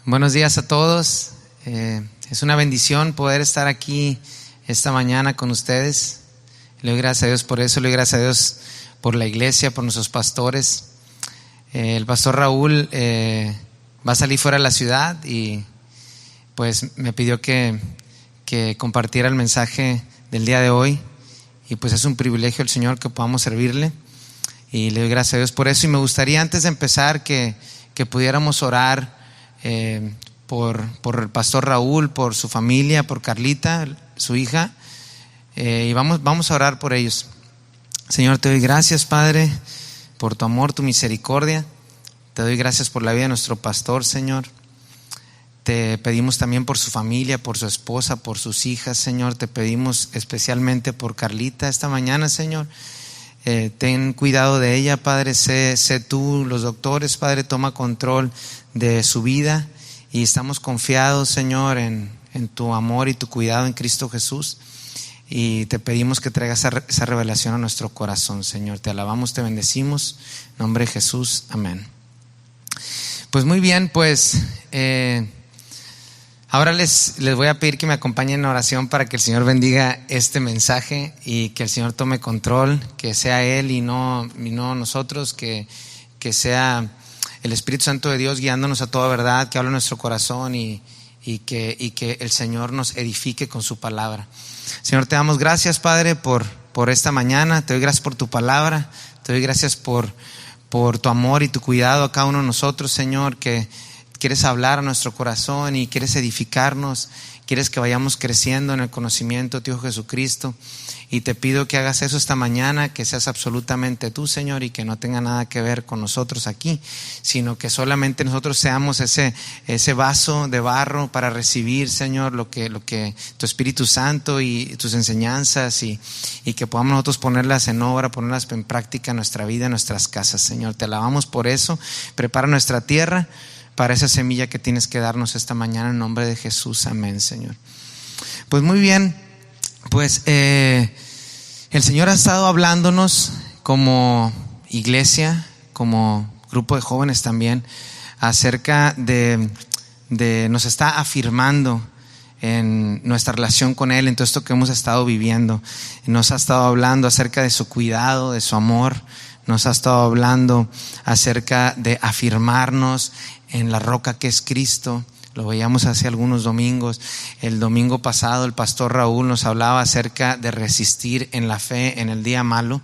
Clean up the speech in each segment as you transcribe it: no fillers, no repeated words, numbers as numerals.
Buenos días a todos. Es una bendición poder estar aquí esta mañana con ustedes. Le doy gracias a Dios por eso, le doy gracias a Dios por la iglesia, por nuestros pastores. El pastor Raúl va a salir fuera de la ciudad y pues me pidió que compartiera el mensaje del día de hoy, y pues es un privilegio el Señor que podamos servirle, y le doy gracias a Dios por eso. Y me gustaría, antes de empezar, que pudiéramos orar por el pastor Raúl, por su familia, por Carlita, su hija, y vamos a orar por ellos. Señor, te doy gracias, Padre, por tu amor, tu misericordia. Te doy gracias por la vida de nuestro pastor, Señor. Te pedimos también por su familia, por su esposa, por sus hijas, Señor. Te pedimos especialmente por Carlita esta mañana, Señor. Ten cuidado de ella, Padre. Sé tú, los doctores, Padre, toma control de su vida, y estamos confiados, Señor, en tu amor y tu cuidado en Cristo Jesús. Y te pedimos que traigas esa revelación a nuestro corazón, Señor. Te alabamos, te bendecimos. En nombre de Jesús, amén. Pues muy bien, pues ahora les voy a pedir que me acompañen en oración para que el Señor bendiga este mensaje y que el Señor tome control, que sea Él y no nosotros, que sea el Espíritu Santo de Dios guiándonos a toda verdad, que hable en nuestro corazón y que el Señor nos edifique con su palabra. Señor, te damos gracias, Padre, por esta mañana. Te doy gracias por tu palabra. Te doy gracias por tu amor y tu cuidado a cada uno de nosotros, Señor, que quieres hablar a nuestro corazón y quieres edificarnos. Quieres que vayamos creciendo en el conocimiento de tu Hijo Jesucristo. Y te pido que hagas eso esta mañana, que seas absolutamente tú, Señor, y que no tenga nada que ver con nosotros aquí, sino que solamente nosotros seamos ese vaso de barro para recibir, Señor, lo que tu Espíritu Santo y tus enseñanzas, y que podamos nosotros ponerlas en obra, ponerlas en práctica en nuestra vida, en nuestras casas, Señor. Te alabamos por eso. Prepara nuestra tierra para esa semilla que tienes que darnos esta mañana, en nombre de Jesús, amén, Señor. Pues muy bien, pues el Señor ha estado hablándonos como iglesia, como grupo de jóvenes también, acerca de nos está afirmando en nuestra relación con Él, en todo esto que hemos estado viviendo. Nos ha estado hablando acerca de su cuidado, de su amor. Nos ha estado hablando acerca de afirmarnos en la roca que es Cristo. Lo veíamos hace algunos domingos. El domingo pasado el pastor Raúl nos hablaba acerca de resistir en la fe en el día malo.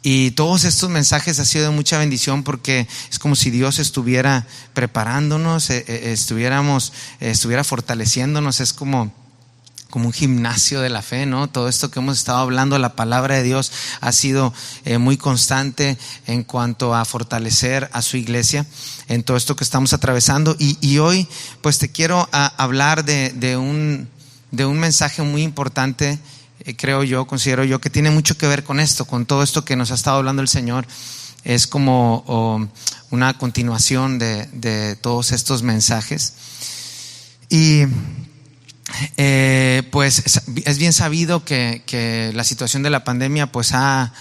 Y todos estos mensajes han sido de mucha bendición, porque es como si Dios estuviera preparándonos, estuviera fortaleciéndonos. Es como un gimnasio de la fe, ¿no? Todo esto que hemos estado hablando, la palabra de Dios ha sido muy constante en cuanto a fortalecer a su iglesia en todo esto que estamos atravesando. Y hoy pues te quiero hablar de un mensaje muy importante, considero yo, que tiene mucho que ver con esto, con todo esto que nos ha estado hablando el Señor. Es como una continuación de todos estos mensajes. Y pues es bien sabido que la situación de la pandemia pues ha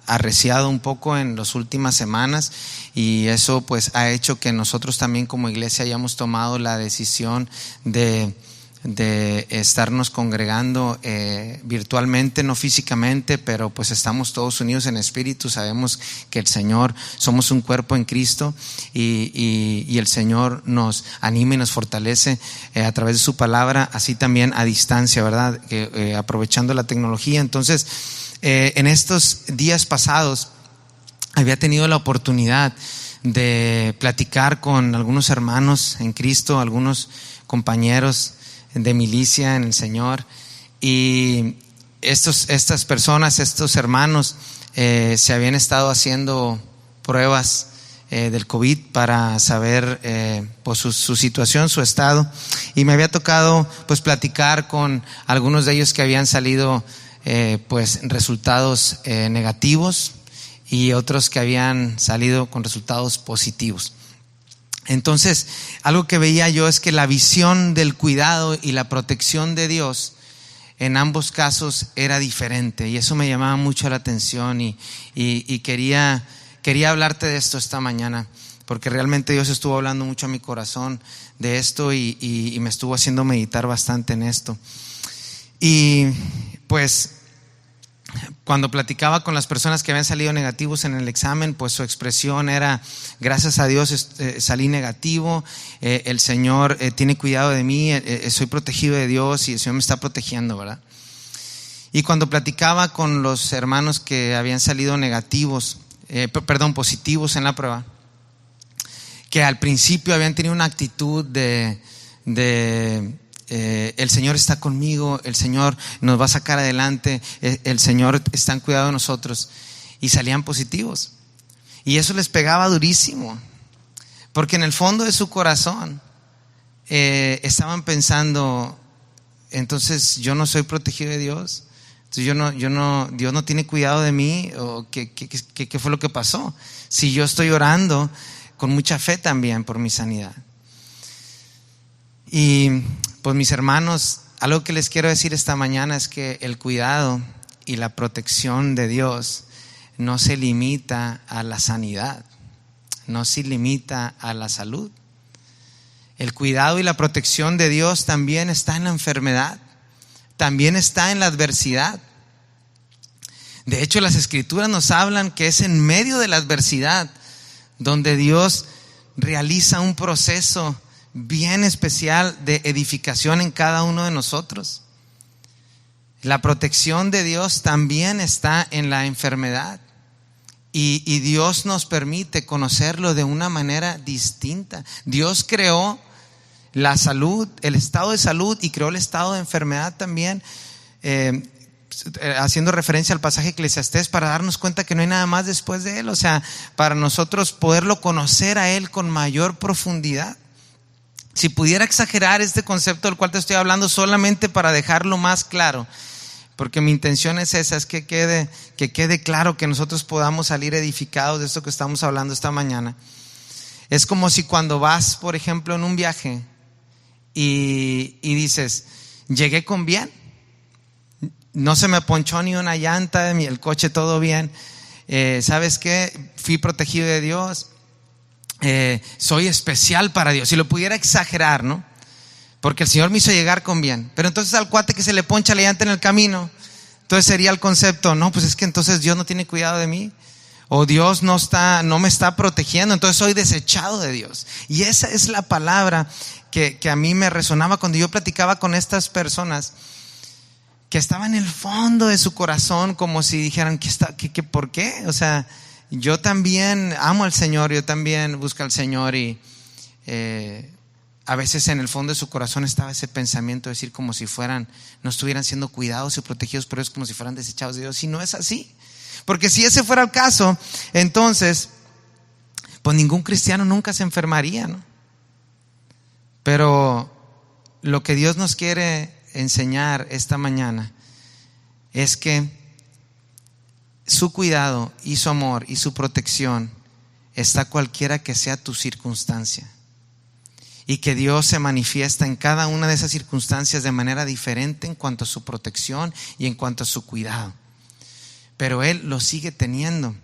arreciado un poco en las últimas semanas, y eso pues ha hecho que nosotros también como iglesia hayamos tomado la decisión de estarnos congregando virtualmente, no físicamente, pero pues estamos todos unidos en espíritu. Sabemos que el Señor, somos un cuerpo en Cristo, y el Señor nos anima y nos fortalece a través de su palabra, así también a distancia, ¿verdad? Aprovechando la tecnología. Entonces, en estos días pasados había tenido la oportunidad de platicar con algunos hermanos en Cristo, algunos compañeros de milicia en el Señor, y estas personas, estos hermanos se habían estado haciendo pruebas del COVID para saber pues su situación, su estado, y me había tocado pues platicar con algunos de ellos que habían salido pues resultados negativos, y otros que habían salido con resultados positivos. Entonces, algo que veía yo es que la visión del cuidado y la protección de Dios en ambos casos era diferente, y eso me llamaba mucho la atención, y quería quería hablarte de esto esta mañana, porque realmente Dios estuvo hablando mucho a mi corazón de esto y me estuvo haciendo meditar bastante en esto. Y pues cuando platicaba con las personas que habían salido negativos en el examen, pues su expresión era: gracias a Dios salí negativo, el Señor tiene cuidado de mí, soy protegido de Dios y el Señor me está protegiendo, ¿verdad? Y cuando platicaba con los hermanos que habían salido positivos en la prueba, que al principio habían tenido una actitud de el Señor está conmigo, el Señor nos va a sacar adelante, el Señor está en cuidado de nosotros, y salían positivos, y eso les pegaba durísimo, porque en el fondo de su corazón estaban pensando: entonces yo no soy protegido de Dios, entonces Dios no tiene cuidado de mí, o ¿qué fue lo que pasó? Si yo estoy orando con mucha fe también por mi sanidad. Y pues mis hermanos, algo que les quiero decir esta mañana es que el cuidado y la protección de Dios no se limita a la sanidad, no se limita a la salud. El cuidado y la protección de Dios también está en la enfermedad, también está en la adversidad. De hecho, las Escrituras nos hablan que es en medio de la adversidad donde Dios realiza un proceso bien especial de edificación en cada uno de nosotros. La protección de Dios también está en la enfermedad, y Dios nos permite conocerlo de una manera distinta. Dios creó la salud, el estado de salud, y creó el estado de enfermedad también, haciendo referencia al pasaje de Eclesiastés, para darnos cuenta que no hay nada más después de Él. O sea, para nosotros poderlo conocer a Él con mayor profundidad. Si pudiera exagerar este concepto del cual te estoy hablando, solamente para dejarlo más claro, porque mi intención es esa, es que quede claro, que nosotros podamos salir edificados de esto que estamos hablando esta mañana. Es como si cuando vas, por ejemplo, en un viaje y dices: llegué con bien, no se me ponchó ni una llanta, el coche todo bien, ¿sabes qué? Fui protegido de Dios. Soy especial para Dios. Si lo pudiera exagerar, ¿no? Porque el Señor me hizo llegar con bien. Pero entonces al cuate que se le poncha la llanta en el camino, entonces sería el concepto: no, pues es que entonces Dios no tiene cuidado de mí, o Dios no me está protegiendo, entonces soy desechado de Dios. Y esa es la palabra que a mí me resonaba cuando yo platicaba con estas personas que estaban en el fondo de su corazón, como si dijeran: ¿por qué? O sea, yo también amo al Señor, yo también busco al Señor, y a veces en el fondo de su corazón estaba ese pensamiento de decir, como si no estuvieran siendo cuidados y protegidos por Dios, como si fueran desechados de Dios. Y no es así, porque si ese fuera el caso, entonces pues ningún cristiano nunca se enfermaría, ¿no? Pero lo que Dios nos quiere enseñar esta mañana es que su cuidado y su amor y su protección está cualquiera que sea tu circunstancia, y que Dios se manifiesta en cada una de esas circunstancias de manera diferente en cuanto a su protección y en cuanto a su cuidado, pero Él lo sigue teniendo,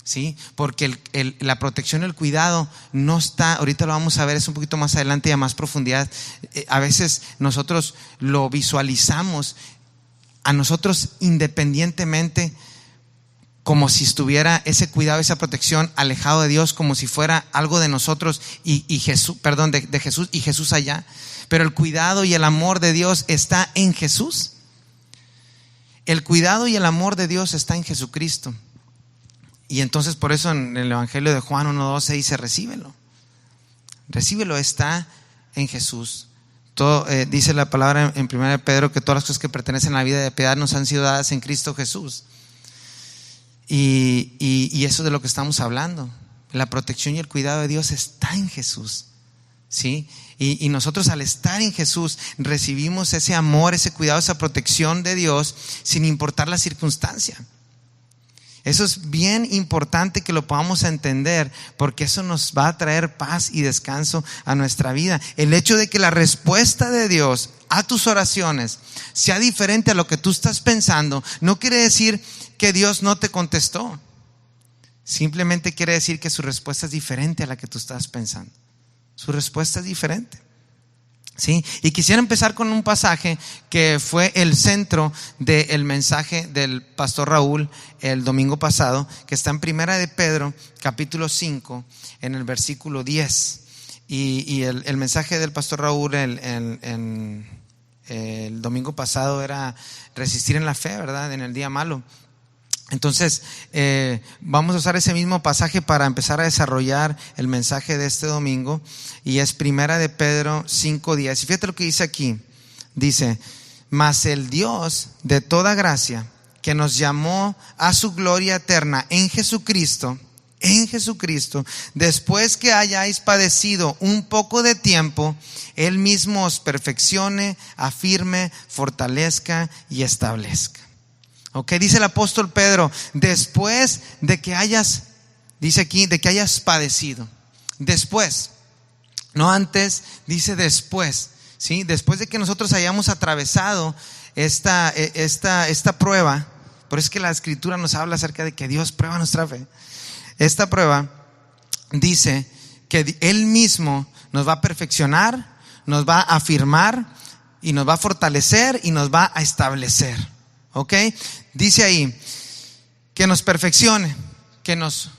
¿sí? Porque la protección y el cuidado no está, ahorita lo vamos a ver, es un poquito más adelante y a más profundidad. A veces nosotros lo visualizamos a nosotros independientemente, como si estuviera ese cuidado, esa protección alejado de Dios, como si fuera algo de nosotros y Jesús, de Jesús y Jesús allá. Pero el cuidado y el amor de Dios está en Jesús. El cuidado y el amor de Dios está en Jesucristo. Y entonces por eso en el Evangelio de Juan 1:12 dice: recíbelo, está en Jesús. Todo, dice la palabra en 1 Pedro que todas las cosas que pertenecen a la vida de piedad nos han sido dadas en Cristo Jesús. Y eso es de lo que estamos hablando. La protección y el cuidado de Dios está en Jesús, ¿sí? Y nosotros, al estar en Jesús, recibimos ese amor, ese cuidado, esa protección de Dios, sin importar la circunstancia. Eso es bien importante que lo podamos entender, porque eso nos va a traer paz y descanso a nuestra vida. El hecho de que la respuesta de Dios a tus oraciones sea diferente a lo que tú estás pensando, no quiere decir que Dios no te contestó. simplemente quiere decir que su respuesta es diferente a la que tú estás pensando. Su respuesta es diferente. ¿Sí? Y quisiera empezar con un pasaje que fue el centro del mensaje del pastor Raúl el domingo pasado, que está en Primera de Pedro, capítulo 5, en el versículo 10. Y el mensaje del pastor Raúl el domingo pasado era resistir en la fe, ¿verdad? En el día malo. Entonces, vamos a usar ese mismo pasaje para empezar a desarrollar el mensaje de este domingo, y es Primera de Pedro 5:10. Y fíjate lo que dice aquí. Dice: mas el Dios de toda gracia, que nos llamó a su gloria eterna en Jesucristo, después que hayáis padecido un poco de tiempo, Él mismo os perfeccione, afirme, fortalezca y establezca. Ok, dice el apóstol Pedro, después de que hayas, dice aquí, de que hayas padecido. Después, no antes, dice después, ¿sí? Después de que nosotros hayamos atravesado esta prueba. Por eso es que la Escritura nos habla acerca de que Dios prueba nuestra fe. Esta prueba dice que Él mismo nos va a perfeccionar, nos va a afirmar y nos va a fortalecer y nos va a establecer. ¿Ok? Dice ahí que nos perfeccione, que nos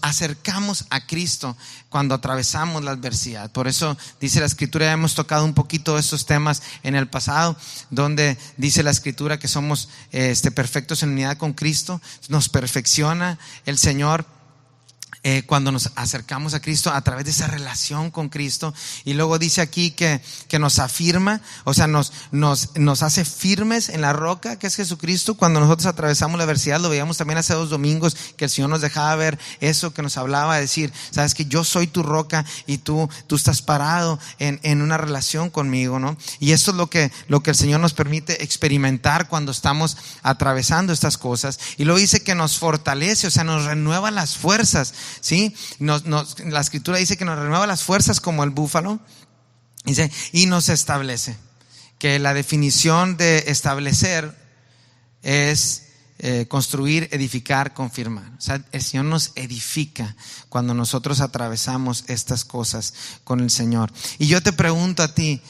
acercamos a Cristo cuando atravesamos la adversidad. Por eso dice la Escritura, ya hemos tocado un poquito de estos temas en el pasado, donde dice la Escritura que somos perfectos en unidad con Cristo. Nos perfecciona el Señor cuando nos acercamos a Cristo a través de esa relación con Cristo. Y luego dice aquí que nos afirma, o sea, nos hace firmes en la roca que es Jesucristo. Cuando nosotros atravesamos la adversidad, lo veíamos también hace 2 domingos, que el Señor nos dejaba ver eso, que nos hablaba de decir, sabes que yo soy tu roca y tú estás parado en una relación conmigo, ¿no? Y esto es lo que el Señor nos permite experimentar cuando estamos atravesando estas cosas. Y luego dice que nos fortalece, o sea, nos renueva las fuerzas. ¿Sí? La Escritura dice que nos renueva las fuerzas como el búfalo. Dice, y nos establece. Que la definición de establecer es construir, edificar, confirmar. O sea, el Señor nos edifica cuando nosotros atravesamos estas cosas con el Señor. Y yo te pregunto a ti,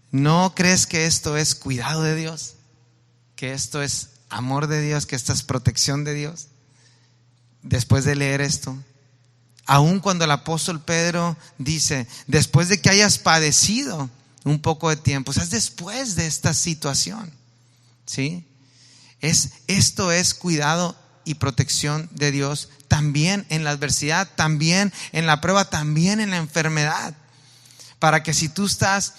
¿no crees que esto es cuidado de Dios? ¿Que esto es amor de Dios? ¿Que esta es protección de Dios? Después de leer esto, aun cuando el apóstol Pedro dice, después de que hayas padecido un poco de tiempo, o sea, es después de esta situación, ¿sí? Esto es cuidado y protección de Dios también en la adversidad, también en la prueba, también en la enfermedad. Para que si tú estás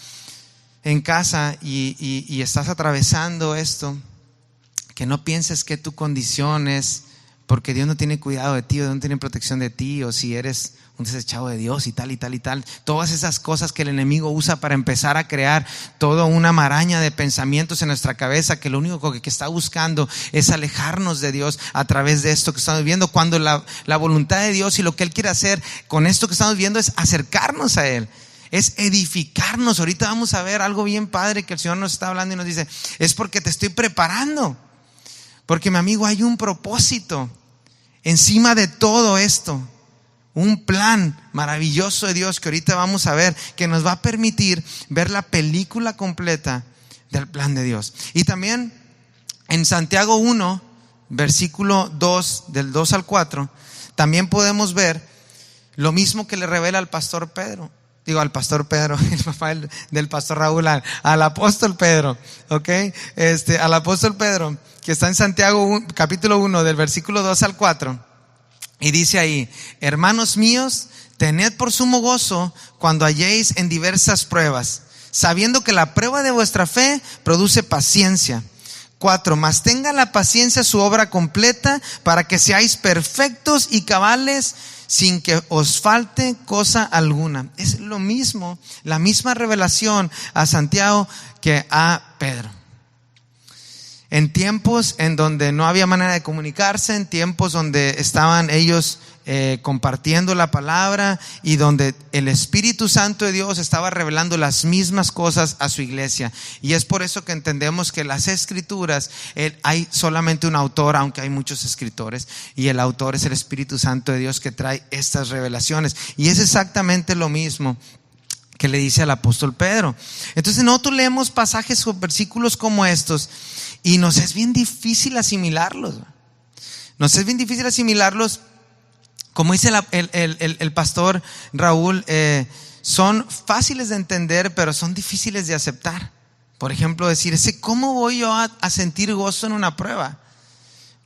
en casa y estás atravesando esto, que no pienses que tu condición es porque Dios no tiene cuidado de ti, o Dios no tiene protección de ti, o si eres un desechado de Dios y tal y tal y tal. Todas esas cosas que el enemigo usa para empezar a crear toda una maraña de pensamientos en nuestra cabeza, que lo único que está buscando es alejarnos de Dios a través de esto que estamos viviendo, cuando la voluntad de Dios y lo que Él quiere hacer con esto que estamos viendo es acercarnos a Él, es edificarnos. Ahorita vamos a ver algo bien padre que el Señor nos está hablando y nos dice, es porque te estoy preparando, porque mi amigo hay un propósito encima de todo esto, un plan maravilloso de Dios que ahorita vamos a ver, que nos va a permitir ver la película completa del plan de Dios. Y también en Santiago 1, versículo 2, del 2 al 4, también podemos ver lo mismo que le revela al pastor Pedro. Digo, al pastor Pedro, el papá del pastor Raúl, al apóstol Pedro, ¿ok? Al apóstol Pedro, que está en Santiago 1, capítulo 1, del versículo 2 al 4. Y dice ahí, hermanos míos, tened por sumo gozo cuando halléis en diversas pruebas, sabiendo que la prueba de vuestra fe produce paciencia. 4, mas tenga la paciencia su obra completa, para que seáis perfectos y cabales, sin que os falte cosa alguna. Es lo mismo, la misma revelación a Santiago que a Pedro. En tiempos en donde no había manera de comunicarse, en tiempos donde estaban ellos compartiendo la palabra y donde el Espíritu Santo de Dios estaba revelando las mismas cosas a su iglesia. Y es por eso que entendemos que las Escrituras, hay solamente un autor, aunque hay muchos escritores, y el autor es el Espíritu Santo de Dios que trae estas revelaciones. Y es exactamente lo mismo que le dice al apóstol Pedro. Entonces nosotros leemos pasajes o versículos como estos y nos es bien difícil asimilarlos. Como dice el pastor Raúl, son fáciles de entender, pero son difíciles de aceptar. Por ejemplo, decir, ¿cómo voy yo a sentir gozo en una prueba?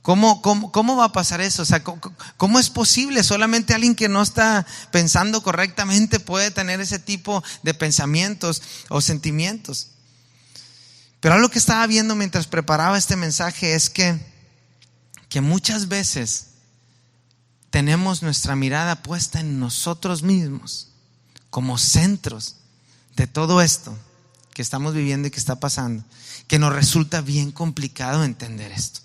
¿Cómo va a pasar eso? O sea, ¿cómo es posible? Solamente alguien que no está pensando correctamente puede tener ese tipo de pensamientos o sentimientos. Pero algo que estaba viendo mientras preparaba este mensaje es que muchas veces tenemos nuestra mirada puesta en nosotros mismos como centros de todo esto que estamos viviendo y que está pasando, que nos resulta bien complicado entender esto.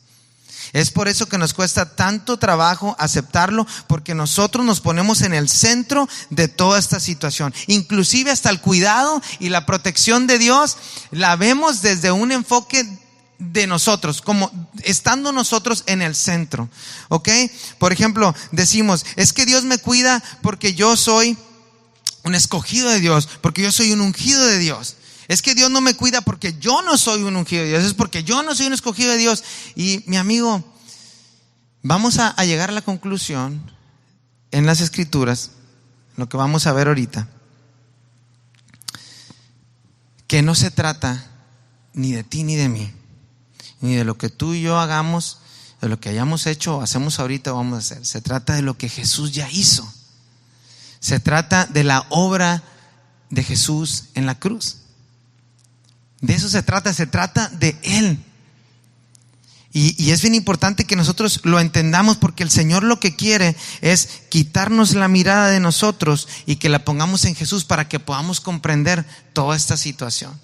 Es por eso que nos cuesta tanto trabajo aceptarlo, porque nosotros nos ponemos en el centro de toda esta situación. Inclusive hasta el cuidado y la protección de Dios la vemos desde un enfoque de nosotros, como estando nosotros en el centro, ¿ok? Por ejemplo, decimos, es que Dios me cuida porque yo soy un escogido de Dios, porque yo soy un ungido de Dios. Es que Dios no me cuida porque yo no soy un ungido de Dios, es porque yo no soy un escogido de Dios. Y mi amigo, vamos a llegar a la conclusión en las Escrituras, lo que vamos a ver ahorita, que no se trata ni de ti ni de mí, ni de lo que tú y yo hagamos, de lo que hayamos hecho o hacemos ahorita o vamos a hacer. Se trata de lo que Jesús ya hizo. Se trata de la obra de Jesús en la cruz. De eso se trata de Él. Y es bien importante que nosotros lo entendamos, porque el Señor lo que quiere es quitarnos la mirada de nosotros y que la pongamos en Jesús para que podamos comprender toda esta situación.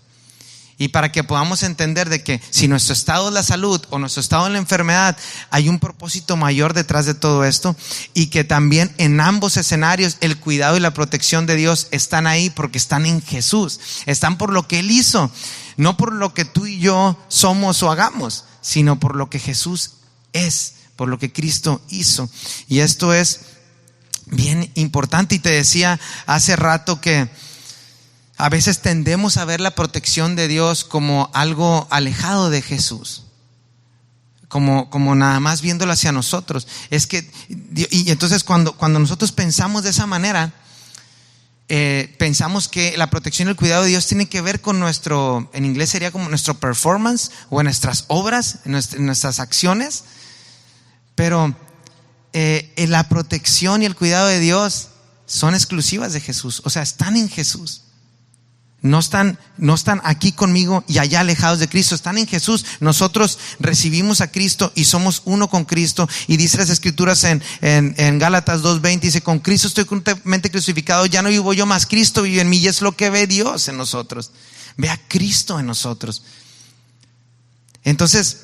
Y para que podamos entender de que si nuestro estado es la salud o nuestro estado es la enfermedad, hay un propósito mayor detrás de todo esto, y que también en ambos escenarios el cuidado y la protección de Dios están ahí porque están en Jesús, están por lo que Él hizo, no por lo que tú y yo somos o hagamos, sino por lo que Jesús es, por lo que Cristo hizo. Y esto es bien importante. Y te decía hace rato que a veces tendemos a ver la protección de Dios como algo alejado de Jesús, como nada más viéndolo hacia nosotros. Y entonces cuando nosotros pensamos de esa manera, pensamos que la protección y el cuidado de Dios tiene que ver con nuestro, en inglés sería como nuestro performance, o en nuestras obras, en nuestras acciones. Pero la protección y el cuidado de Dios son exclusivas de Jesús, o sea, están en Jesús. No están aquí conmigo y allá alejados de Cristo, están en Jesús. Nosotros recibimos a Cristo y somos uno con Cristo. Y dice las Escrituras en Gálatas 2:20, dice: con Cristo estoy juntamente crucificado, ya no vivo yo, más Cristo vive en mí. Y es lo que ve Dios en nosotros, ve a Cristo en nosotros. Entonces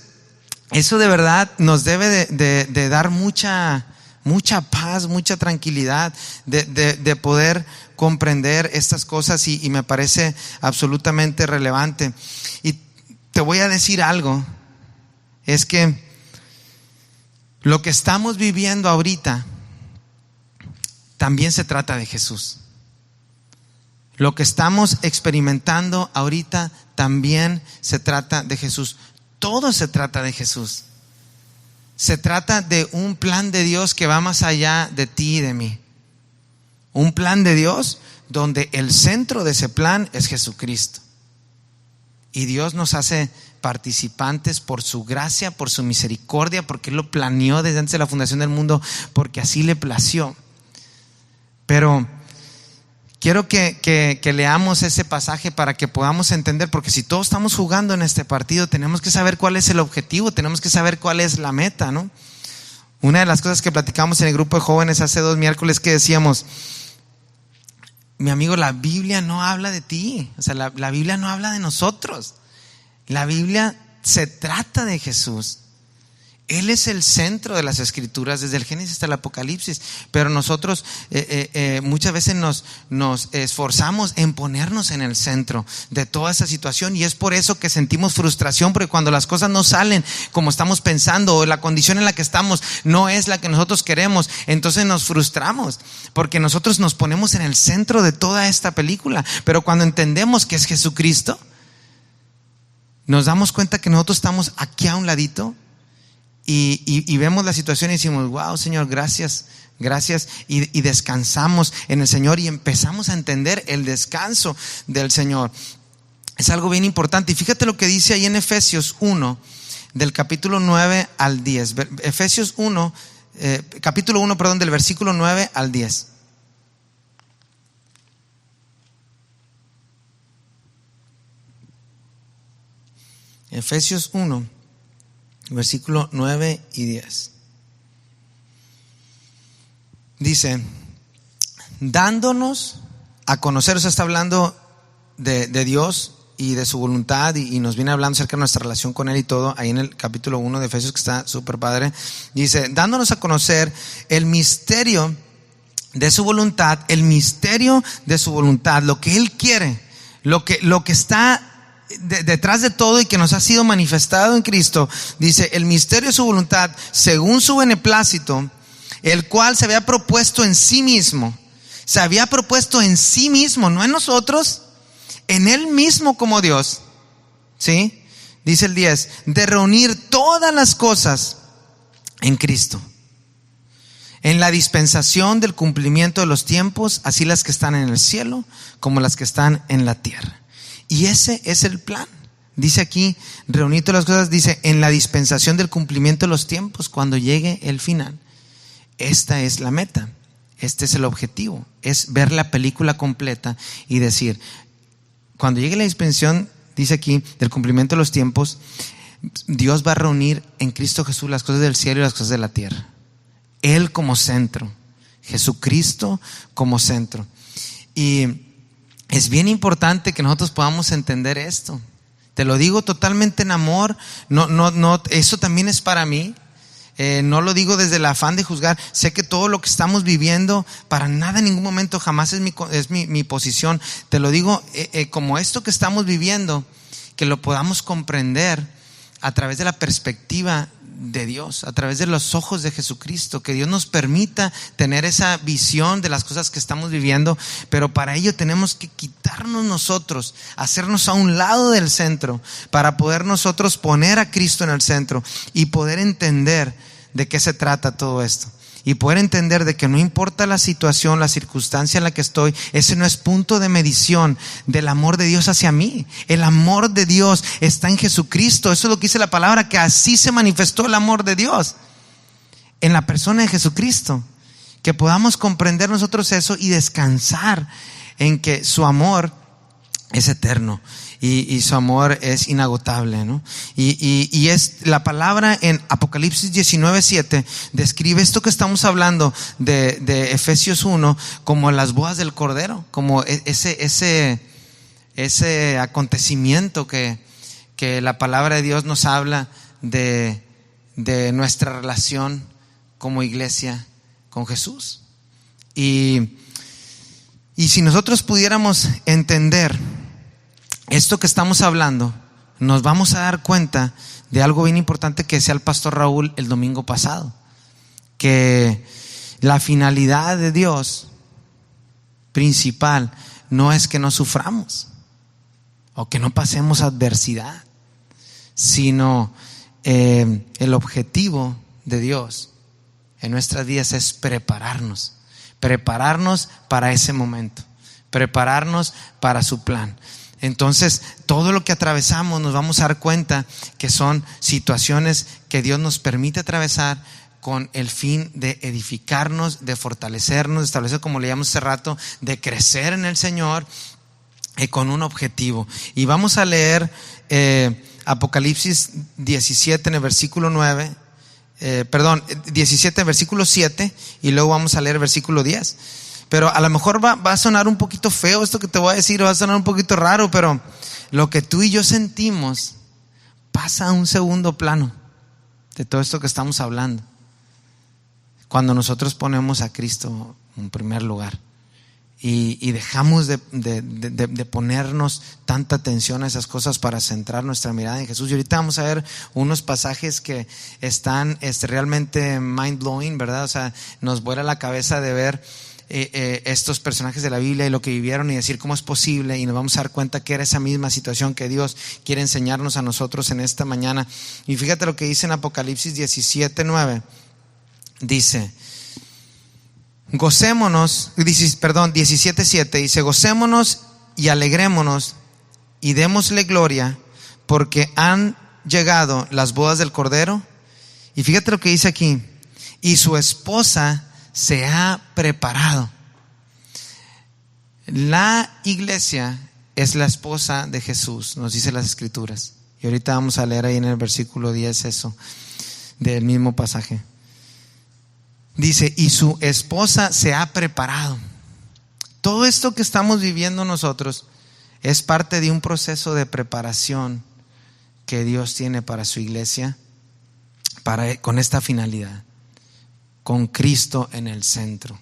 eso de verdad nos debe de dar mucha paz, mucha tranquilidad, de poder comprender estas cosas, y me parece absolutamente relevante. Y te voy a decir algo, es que lo que estamos viviendo ahorita también se trata de Jesús. Lo que estamos experimentando ahorita también se trata de Jesús. Todo se trata de Jesús. Se trata de un plan de Dios que va más allá de ti y de mí. Un plan de Dios donde el centro de ese plan es Jesucristo. Y Dios nos hace participantes por su gracia, por su misericordia, porque Él lo planeó desde antes de la fundación del mundo, porque así le plació. Pero quiero que leamos ese pasaje para que podamos entender, porque si todos estamos jugando en este partido, tenemos que saber cuál es el objetivo, tenemos que saber cuál es la meta, ¿no? Una de las cosas que platicamos en el grupo de jóvenes hace 2 miércoles, que decíamos: mi amigo, la Biblia no habla de ti, o sea, la Biblia no habla de nosotros. La Biblia se trata de Jesús. Él es el centro de las Escrituras, desde el Génesis hasta el Apocalipsis. Pero nosotros muchas veces nos esforzamos en ponernos en el centro de toda esa situación, y es por eso que sentimos frustración, porque cuando las cosas no salen como estamos pensando, o la condición en la que estamos no es la que nosotros queremos, entonces nos frustramos, porque nosotros nos ponemos en el centro de toda esta película. Pero cuando entendemos que es Jesucristo, nos damos cuenta que nosotros estamos aquí a un ladito y vemos la situación y decimos: wow, Señor, gracias, y descansamos en el Señor y empezamos a entender el descanso del Señor. Es algo bien importante. Y fíjate lo que dice ahí en Efesios 1, del capítulo 9 al 10. Efesios 1, capítulo 1, perdón, del versículo 9 al 10. Efesios 1, versículo 9 y 10. Dice: dándonos a conocer. O sea, está hablando de Dios y de su voluntad, y nos viene hablando acerca de nuestra relación con Él y todo, ahí en el capítulo 1 de Efesios, que está súper padre. Dice: dándonos a conocer el misterio de su voluntad, lo que Él quiere, lo que está detrás de todo y que nos ha sido manifestado en Cristo. Dice: el misterio de su voluntad según su beneplácito, el cual se había propuesto en sí mismo, no en nosotros, en Él mismo como Dios, ¿sí? Dice el 10, de reunir todas las cosas en Cristo, en la dispensación del cumplimiento de los tiempos, así las que están en el cielo como las que están en la tierra. Y ese es el plan. Dice aquí, reunir todas las cosas, dice, en la dispensación del cumplimiento de los tiempos, cuando llegue el final. Esta es la meta, este es el objetivo, es ver la película completa y decir, cuando llegue la dispensación, dice aquí, del cumplimiento de los tiempos, Dios va a reunir en Cristo Jesús las cosas del cielo y las cosas de la tierra. Él como centro, Jesucristo como centro. Y es bien importante que nosotros podamos entender esto. Te lo digo totalmente en amor. No, eso también es para mí. No lo digo desde el afán de juzgar. Sé que todo lo que estamos viviendo, para nada en ningún momento jamás es mi posición. Te lo digo como esto que estamos viviendo, que lo podamos comprender a través de la perspectiva de Dios, a través de los ojos de Jesucristo, que Dios nos permita tener esa visión de las cosas que estamos viviendo. Pero para ello tenemos que quitarnos nosotros, hacernos a un lado del centro, para poder nosotros poner a Cristo en el centro y poder entender de qué se trata todo esto, y poder entender de que no importa la situación, la circunstancia en la que estoy, ese no es punto de medición del amor de Dios hacia mí. El amor de Dios está en Jesucristo. Eso es lo que dice la palabra, que así se manifestó el amor de Dios en la persona de Jesucristo. Que podamos comprender nosotros eso y descansar en que su amor es eterno y su amor es inagotable, ¿no? Y es la palabra en Apocalipsis 19:7 describe esto que estamos hablando de Efesios 1 como las bodas del Cordero, como ese acontecimiento que la palabra de Dios nos habla de nuestra relación como iglesia con Jesús. Y si nosotros pudiéramos entender esto que estamos hablando, nos vamos a dar cuenta de algo bien importante que decía el pastor Raúl el domingo pasado, que la finalidad de Dios principal no es que no suframos o que no pasemos adversidad, sino el objetivo de Dios en nuestras vidas es prepararnos para ese momento, prepararnos para su plan. Entonces, todo lo que atravesamos nos vamos a dar cuenta que son situaciones que Dios nos permite atravesar con el fin de edificarnos, de fortalecernos, de establecer, como leíamos hace rato, de crecer en el Señor, con un objetivo. Y vamos a leer Apocalipsis 17 en el versículo 9, 17 en versículo 7, y luego vamos a leer el versículo 10. Pero a lo mejor va a sonar un poquito feo esto que te voy a decir, va a sonar un poquito raro, pero lo que tú y yo sentimos pasa a un segundo plano. de todo esto que estamos hablando, cuando nosotros ponemos a Cristo en primer lugar y dejamos de ponernos tanta atención a esas cosas para centrar nuestra mirada en Jesús. Y ahorita vamos a ver unos pasajes que están realmente mind blowing, ¿verdad? O sea, nos vuela la cabeza de ver estos personajes de la Biblia y lo que vivieron y decir cómo es posible, y nos vamos a dar cuenta que era esa misma situación que Dios quiere enseñarnos a nosotros en esta mañana. Y fíjate lo que dice en Apocalipsis 17:9. Dice, gocémonos, 17:7 dice, gocémonos y alegrémonos y démosle gloria porque han llegado las bodas del Cordero. Y fíjate lo que dice aquí, y su esposa se ha preparado. La iglesia es la esposa de Jesús, nos dice las Escrituras. Y ahorita vamos a leer ahí en el versículo 10 eso, del mismo pasaje. Dice, y su esposa se ha preparado. Todo esto que estamos viviendo nosotros es parte de un proceso de preparación que Dios tiene para su iglesia, con esta finalidad, con Cristo en el centro.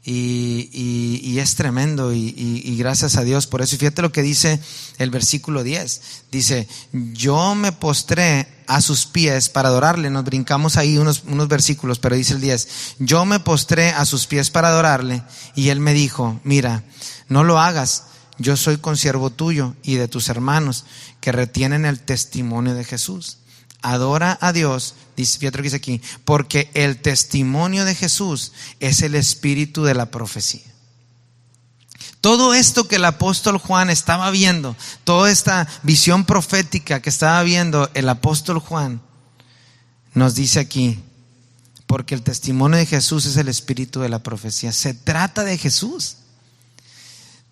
Y es tremendo y gracias a Dios por eso. Y fíjate lo que dice el versículo 10. Dice, yo me postré a sus pies para adorarle. Nos brincamos ahí unos versículos, pero dice el 10, yo me postré a sus pies para adorarle, y él me dijo, mira, no lo hagas, yo soy consiervo tuyo y de tus hermanos que retienen el testimonio de Jesús. Adora a Dios, dice, fíjate lo que dice aquí, porque el testimonio de Jesús es el espíritu de la profecía. Todo esto que el apóstol Juan estaba viendo, toda esta visión profética que estaba viendo el apóstol Juan, nos dice aquí, porque el testimonio de Jesús es el espíritu de la profecía. Se trata de Jesús.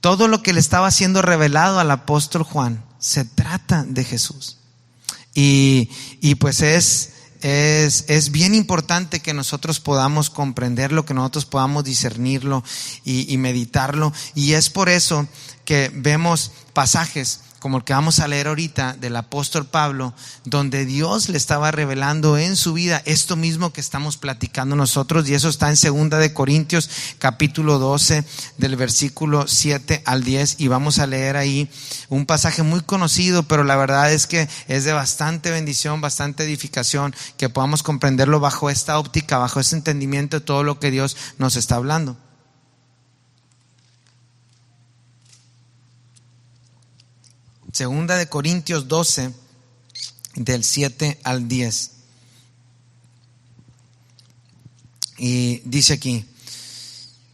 Todo lo que le estaba siendo revelado al apóstol Juan se trata de Jesús. Y pues es bien importante que nosotros podamos comprenderlo, que nosotros podamos discernirlo y meditarlo. Y es por eso que vemos pasajes como el que vamos a leer ahorita del apóstol Pablo, donde Dios le estaba revelando en su vida esto mismo que estamos platicando nosotros, y eso está en 2 de Corintios capítulo 12 del versículo 7 al 10, y vamos a leer ahí un pasaje muy conocido, pero la verdad es que es de bastante bendición, bastante edificación, que podamos comprenderlo bajo esta óptica, bajo este entendimiento de todo lo que Dios nos está hablando. 2 de Corintios 12, del 7 al 10. Y dice aquí,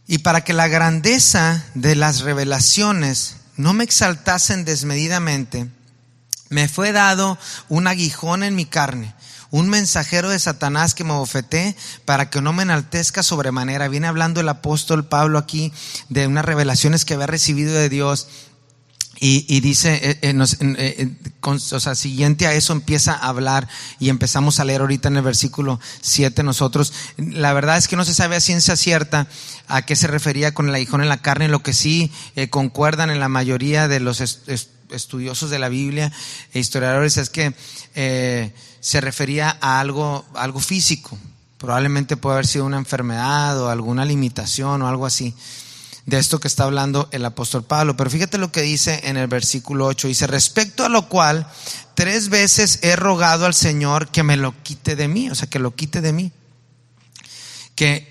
y para que la grandeza de las revelaciones no me exaltasen desmedidamente, me fue dado un aguijón en mi carne, un mensajero de Satanás que me bofetee para que no me enaltezca sobremanera. Viene hablando el apóstol Pablo aquí de unas revelaciones que había recibido de Dios. Y dice, siguiente a eso empieza a hablar, y empezamos a leer ahorita en el versículo 7 nosotros. La verdad es que no se sabe a ciencia cierta a qué se refería con el aguijón en la carne. Lo que sí concuerdan en la mayoría de los estudiosos de la Biblia e historiadores es que se refería a algo físico. Probablemente puede haber sido una enfermedad o alguna limitación o algo así, de esto que está hablando el apóstol Pablo. Pero fíjate lo que dice en el versículo 8. Dice, respecto a lo cual 3 veces he rogado al Señor que me lo quite de mí. O sea, que lo quite de mí. Que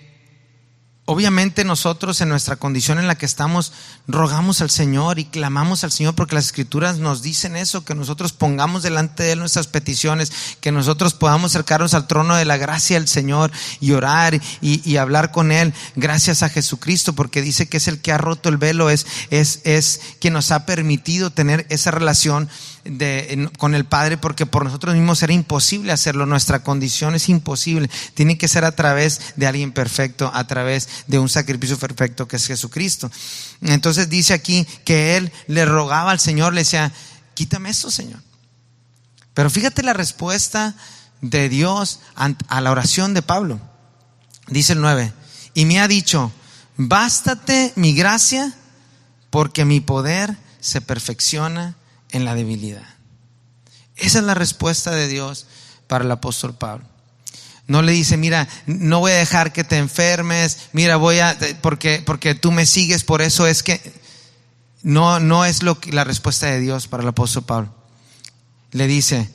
obviamente nosotros en nuestra condición en la que estamos rogamos al Señor y clamamos al Señor, porque las Escrituras nos dicen eso, que nosotros pongamos delante de Él nuestras peticiones, que nosotros podamos acercarnos al trono de la gracia del Señor y orar y hablar con Él gracias a Jesucristo, porque dice que es el que ha roto el velo, es quien nos ha permitido tener esa relación con el Padre, porque por nosotros mismos era imposible hacerlo. Nuestra condición es imposible, tiene que ser a través de alguien perfecto, a través de un sacrificio perfecto que es Jesucristo. Entonces dice aquí que él le rogaba al Señor, le decía, quítame esto, Señor. Pero fíjate la respuesta de Dios a la oración de Pablo. Dice el 9, y me ha dicho, bástate mi gracia, porque mi poder se perfecciona en la debilidad. Esa es la respuesta de Dios para el apóstol Pablo. No le dice, mira, no voy a dejar que te enfermes, mira, porque tú me sigues, por eso es que no es la respuesta de Dios para el apóstol Pablo. Le dice,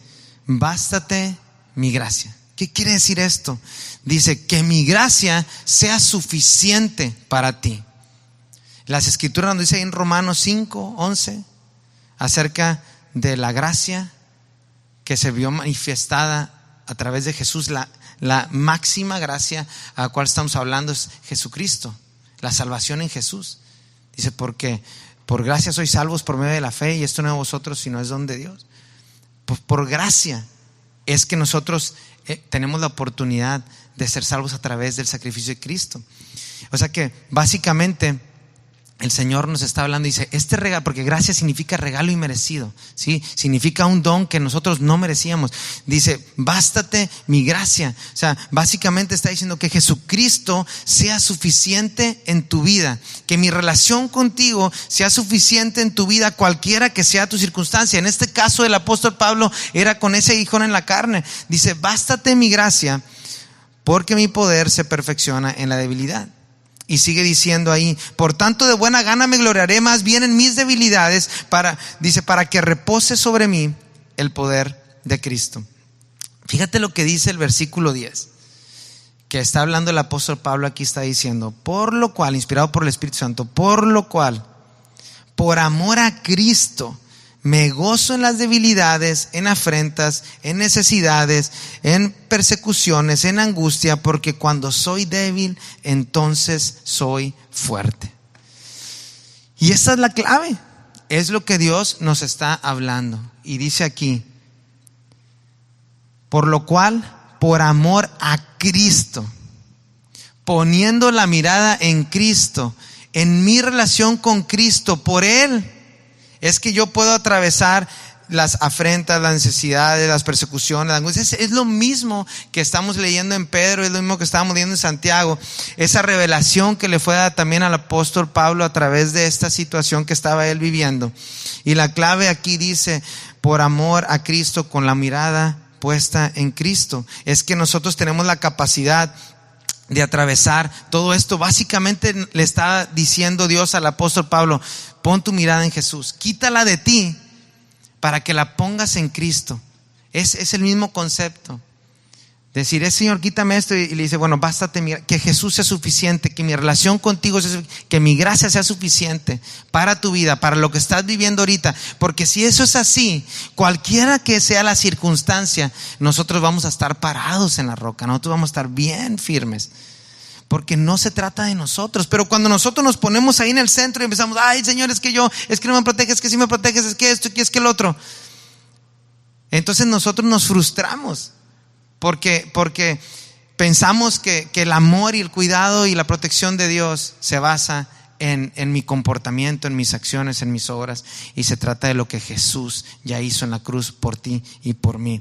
bástate mi gracia. ¿Qué quiere decir esto? Dice, que mi gracia sea suficiente para ti. Las escrituras nos dice en Romanos 5:11 acerca de la gracia que se vio manifestada a través de Jesús. La máxima gracia a la cual estamos hablando es Jesucristo, la salvación en Jesús. Dice, porque por gracia sois salvos por medio de la fe, y esto no es de vosotros, sino es don de Dios. Por gracia es que nosotros tenemos la oportunidad de ser salvos a través del sacrificio de Cristo. O sea que básicamente el Señor nos está hablando y dice, este regalo, porque gracia significa regalo inmerecido, ¿sí? Significa un don que nosotros no merecíamos. Dice, bástate mi gracia. O sea, básicamente está diciendo que Jesucristo sea suficiente en tu vida, que mi relación contigo sea suficiente en tu vida, cualquiera que sea tu circunstancia. En este caso el apóstol Pablo era con ese aguijón en la carne. Dice, bástate mi gracia, porque mi poder se perfecciona en la debilidad. Y sigue diciendo ahí, por tanto de buena gana me gloriaré más bien en mis debilidades, para que repose sobre mí el poder de Cristo. Fíjate lo que dice el versículo 10, que está hablando el apóstol Pablo. Aquí está diciendo, por lo cual, inspirado por el Espíritu Santo, por lo cual, por amor a Cristo, me gozo en las debilidades, en afrentas, en necesidades, en persecuciones, en angustia, porque cuando soy débil, entonces soy fuerte. Y esa es la clave, es lo que Dios nos está hablando. Y dice aquí, por lo cual, por amor a Cristo, poniendo la mirada en Cristo, en mi relación con Cristo, por Él, es que yo puedo atravesar las afrentas, las necesidades, las persecuciones, las angustias. Es lo mismo que estamos leyendo en Pedro, es lo mismo que estábamos leyendo en Santiago. Esa revelación que le fue dada también al apóstol Pablo a través de esta situación que estaba él viviendo. Y la clave aquí dice, por amor a Cristo, con la mirada puesta en Cristo. Es que nosotros tenemos la capacidad de atravesar todo esto. Básicamente le está diciendo Dios al apóstol Pablo, pon tu mirada en Jesús, quítala de ti para que la pongas en Cristo. Es el mismo concepto. Decir, Señor, quítame esto, y le dice, bueno, bástate, que Jesús sea suficiente, que mi relación contigo sea suficiente, que mi gracia sea suficiente para tu vida, para lo que estás viviendo ahorita. Porque si eso es así, cualquiera que sea la circunstancia, nosotros vamos a estar parados en la roca, nosotros vamos a estar bien firmes. Porque no se trata de nosotros. Pero cuando nosotros nos ponemos ahí en el centro y empezamos, ay Señor, es que no me proteges, es que sí me proteges, es que esto, es que el otro, entonces nosotros nos frustramos. Porque pensamos que el amor y el cuidado y la protección de Dios se basa en mi comportamiento, en mis acciones, en mis obras, y se trata de lo que Jesús ya hizo en la cruz por ti y por mí.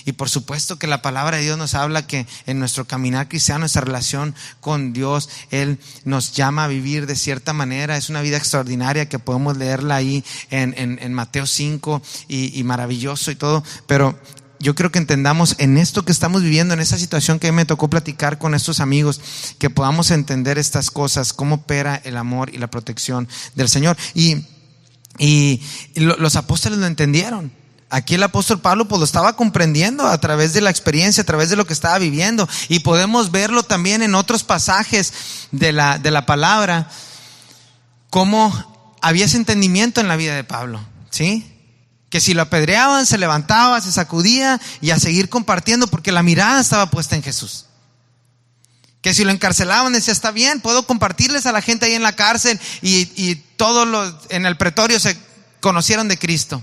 Y por supuesto que la palabra de Dios nos habla que en nuestro caminar cristiano, nuestra relación con Dios, Él nos llama a vivir de cierta manera. Es una vida extraordinaria que podemos leerla ahí en Mateo 5 y maravilloso y todo, pero yo creo que entendamos en esto que estamos viviendo, en esa situación que me tocó platicar con estos amigos, que podamos entender estas cosas, cómo opera el amor y la protección del Señor. Y los apóstoles lo entendieron. Aquí el apóstol Pablo pues lo estaba comprendiendo a través de la experiencia, a través de lo que estaba viviendo. Y podemos verlo también en otros pasajes de la palabra, cómo había ese entendimiento en la vida de Pablo, ¿sí? Que si lo apedreaban, se levantaba, se sacudía y a seguir compartiendo, porque la mirada estaba puesta en Jesús. Que si lo encarcelaban, decía, está bien, puedo compartirles a la gente ahí en la cárcel, y todos los en el pretorio se conocieron de Cristo.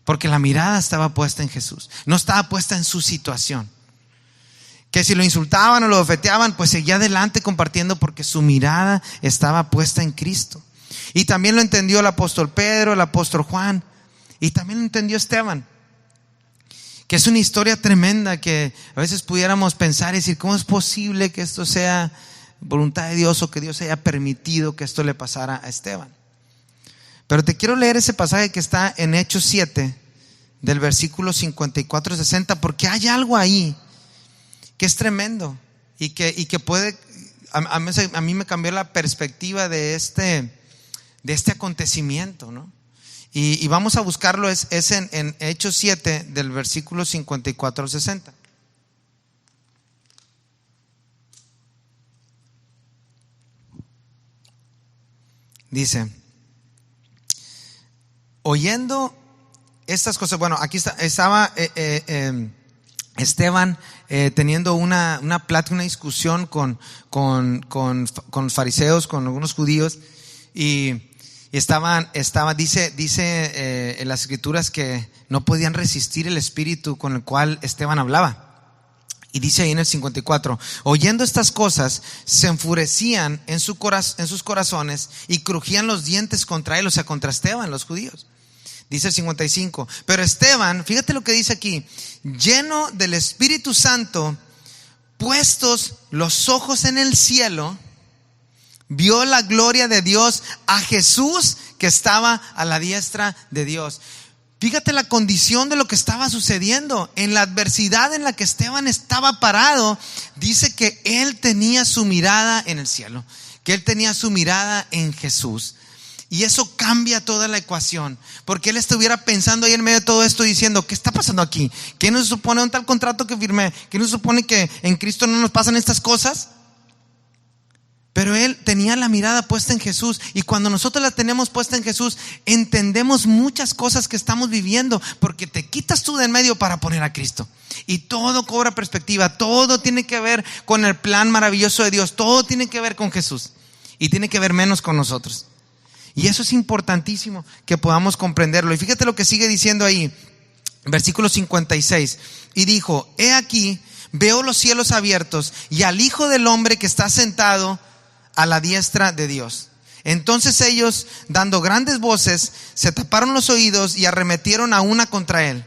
Porque la mirada estaba puesta en Jesús, no estaba puesta en su situación. Que si lo insultaban o lo bofeteaban, pues seguía adelante compartiendo, porque su mirada estaba puesta en Cristo. Y también lo entendió el apóstol Pedro, el apóstol Juan. Y también lo entendió Esteban, que es una historia tremenda que a veces pudiéramos pensar y decir, ¿cómo es posible que esto sea voluntad de Dios, o que Dios haya permitido que esto le pasara a Esteban? Pero te quiero leer ese pasaje que está en Hechos 7, del versículo 54 al 60, porque hay algo ahí que es tremendo y que puede, a mí me cambió la perspectiva de este acontecimiento, ¿no? Y vamos a buscarlo, es en Hechos 7, del versículo 54 al 60. Dice: oyendo estas cosas, bueno, aquí estaba Esteban teniendo una plática, una discusión con los fariseos, con algunos judíos, y dice en las escrituras que no podían resistir el espíritu con el cual Esteban hablaba. Y dice ahí en el 54: oyendo estas cosas, se enfurecían en sus corazones y crujían los dientes contra él, o sea, contra Esteban, los judíos. Dice el 55: pero Esteban, fíjate lo que dice aquí, lleno del Espíritu Santo, puestos los ojos en el cielo, vio la gloria de Dios, a Jesús que estaba a la diestra de Dios. Fíjate la condición de lo que estaba sucediendo. En la adversidad en la que Esteban estaba parado, dice que él tenía su mirada en el cielo, que él tenía su mirada en Jesús. Y eso cambia toda la ecuación, porque él estuviera pensando ahí en medio de todo esto diciendo: ¿qué está pasando aquí? ¿Qué nos supone un tal contrato que firmé? ¿Qué nos supone que en Cristo no nos pasan estas cosas? Pero él tenía la mirada puesta en Jesús, y cuando nosotros la tenemos puesta en Jesús, entendemos muchas cosas que estamos viviendo, porque te quitas tú de en medio para poner a Cristo, y todo cobra perspectiva. Todo tiene que ver con el plan maravilloso de Dios, todo tiene que ver con Jesús, y tiene que ver menos con nosotros. Y eso es importantísimo que podamos comprenderlo. Y fíjate lo que sigue diciendo ahí, versículo 56: y dijo: he aquí, veo los cielos abiertos y al Hijo del Hombre que está sentado a la diestra de Dios. Entonces ellos, dando grandes voces, se taparon los oídos y arremetieron a una contra él,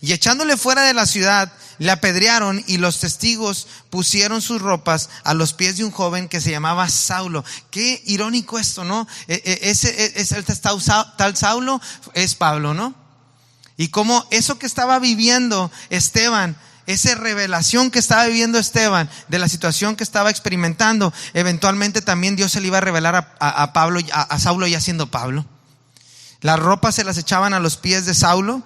y echándole fuera de la ciudad, le apedrearon, y los testigos pusieron sus ropas a los pies de un joven que se llamaba Saulo. Qué irónico esto, ¿no? Tal Saulo es Pablo, ¿no? Y como eso que estaba viviendo Esteban, esa revelación que estaba viviendo Esteban de la situación que estaba experimentando, eventualmente también Dios se le iba a revelar a Pablo, a Saulo, ya siendo Pablo. Las ropas se las echaban a los pies de Saulo,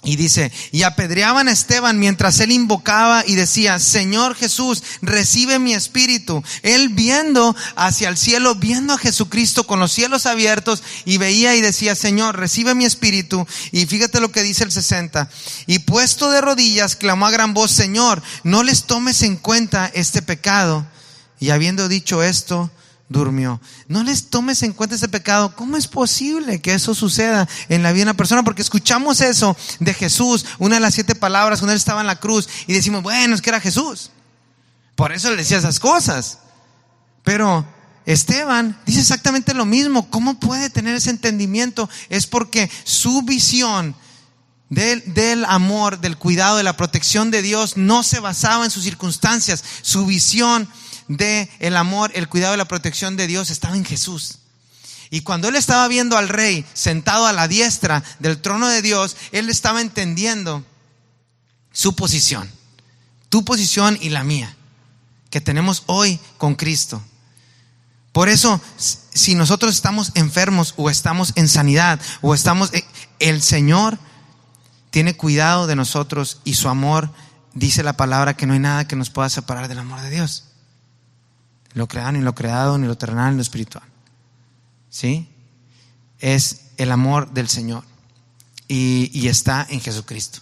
y dice: y apedreaban a Esteban mientras él invocaba y decía: Señor Jesús, recibe mi espíritu. Él viendo hacia el cielo, viendo a Jesucristo con los cielos abiertos, y veía y decía: Señor, recibe mi espíritu. Y fíjate lo que dice el 60: y puesto de rodillas, clamó a gran voz: Señor, no les tomes en cuenta este pecado. Y habiendo dicho esto, durmió. No les tomes en cuenta ese pecado. ¿Cómo es posible que eso suceda en la vida de una persona? Porque escuchamos eso de Jesús, una de las 7 palabras cuando él estaba en la cruz, y decimos: bueno, es que era Jesús, por eso le decía esas cosas. Pero Esteban dice exactamente lo mismo. ¿Cómo puede tener ese entendimiento? Es porque su visión del amor, del cuidado, de la protección de Dios no se basaba en sus circunstancias. Su visión de el amor, el cuidado y la protección de Dios estaba en Jesús. Y cuando él estaba viendo al rey sentado a la diestra del trono de Dios, él estaba entendiendo su posición, tu posición y la mía, que tenemos hoy con Cristo. Por eso, si nosotros estamos enfermos o estamos en sanidad o estamos, el Señor tiene cuidado de nosotros, y su amor, dice la palabra, que no hay nada que nos pueda separar del amor de Dios. Lo creado, ni lo creado, ni lo terrenal, ni lo espiritual. ¿Sí? Es el amor del Señor. Y está en Jesucristo.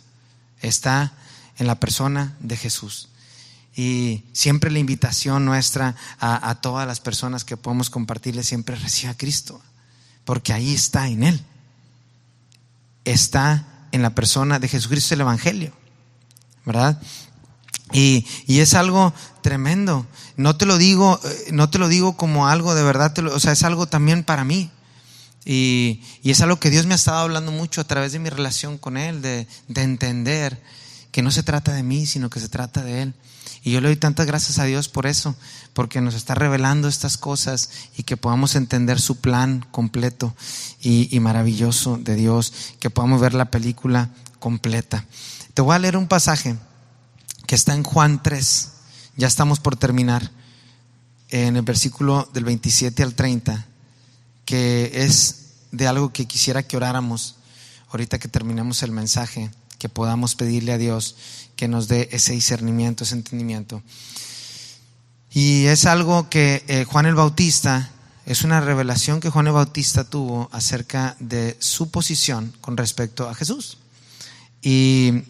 Está en la persona de Jesús. Y siempre la invitación nuestra a todas las personas que podemos compartirle, siempre reciba a Cristo. Porque ahí está en Él. Está en la persona de Jesucristo, el Evangelio, ¿verdad? Y es algo tremendo. No te lo digo como algo de verdad, o sea, es algo también para mí. Y es algo que Dios me ha estado hablando mucho a través de mi relación con Él, de entender que no se trata de mí, sino que se trata de Él. Y yo le doy tantas gracias a Dios por eso, porque nos está revelando estas cosas, y que podamos entender su plan completo y maravilloso de Dios, que podamos ver la película completa. Te voy a leer un pasaje que está en Juan 3. Ya estamos por terminar. En el versículo del 27 al 30, que es de algo que quisiera que oráramos ahorita que terminemos el mensaje, que podamos pedirle a Dios que nos dé ese discernimiento, ese entendimiento. Y es algo que Juan el Bautista, es una revelación que Juan el Bautista tuvo acerca de su posición con respecto a Jesús. Y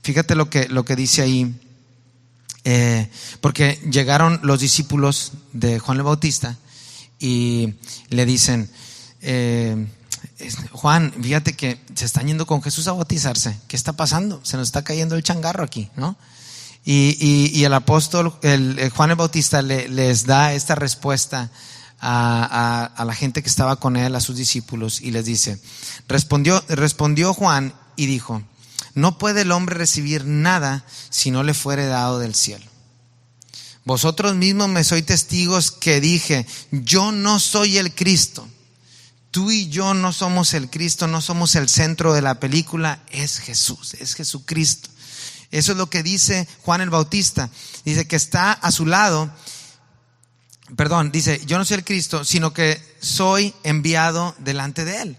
fíjate lo que dice ahí, porque llegaron los discípulos de Juan el Bautista y le dicen, Juan, fíjate que se están yendo con Jesús a bautizarse. ¿Qué está pasando? Se nos está cayendo el changarro aquí, ¿no? Y el apóstol, Juan el Bautista les da esta respuesta a la gente que estaba con él, a sus discípulos, y les dice, respondió Juan y dijo: no puede el hombre recibir nada si no le fuere dado del cielo. Vosotros mismos me sois testigos que dije, yo no soy el Cristo. Tú y yo no somos el Cristo, no somos el centro de la película, es Jesús, es Jesucristo. Eso es lo que dice Juan el Bautista. Dice que está a su lado, dice, yo no soy el Cristo, sino que soy enviado delante de él.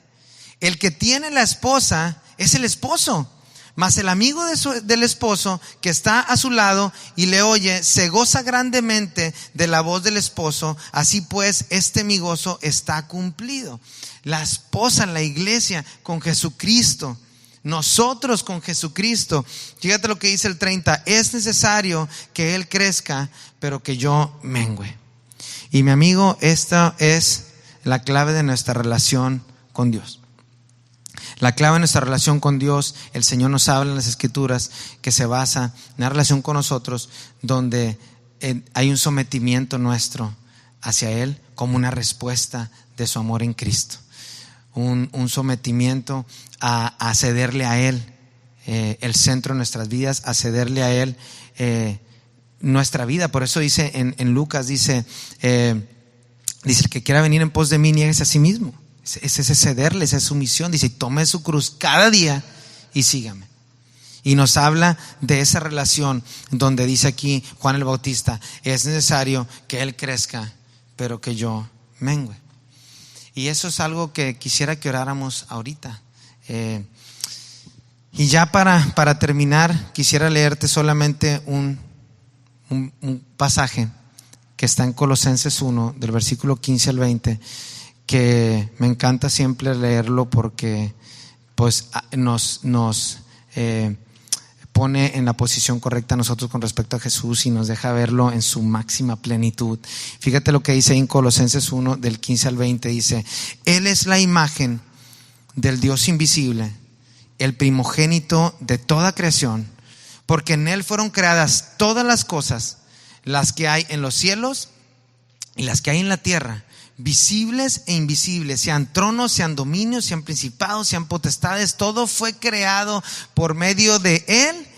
El que tiene la esposa es el esposo, mas el amigo del esposo que está a su lado y le oye, se goza grandemente de la voz del esposo. Así pues, mi gozo está cumplido. La esposa, la iglesia con Jesucristo, nosotros con Jesucristo. Fíjate lo que dice el 30, es necesario que Él crezca, pero que yo mengüe. Y mi amigo, esta es la clave de nuestra relación con Dios. La clave de nuestra relación con Dios, el Señor nos habla en las Escrituras que se basa en una relación con nosotros donde hay un sometimiento nuestro hacia Él como una respuesta de su amor en Cristo. Un sometimiento a cederle a Él el centro de nuestras vidas, a cederle a Él nuestra vida. Por eso dice en Lucas, dice el que quiera venir en pos de mí, niéguese a sí mismo. Es ese cederle, esa sumisión. Dice, tome su cruz cada día y sígame. Y nos habla de esa relación donde dice aquí Juan el Bautista, es necesario que Él crezca, pero que yo mengüe. Y eso es algo que quisiera que oráramos ahorita. Y ya para terminar, quisiera leerte solamente un pasaje que está en Colosenses 1, del versículo 15 al 20, que me encanta siempre leerlo porque pues nos pone en la posición correcta a nosotros con respecto a Jesús y nos deja verlo en su máxima plenitud. Fíjate lo que dice en Colosenses 1 del 15 al 20, dice: Él es la imagen del Dios invisible, el primogénito de toda creación, porque en Él fueron creadas todas las cosas, las que hay en los cielos y las que hay en la tierra, visibles e invisibles, sean tronos, sean dominios, sean principados, sean potestades. Todo fue creado por medio de Él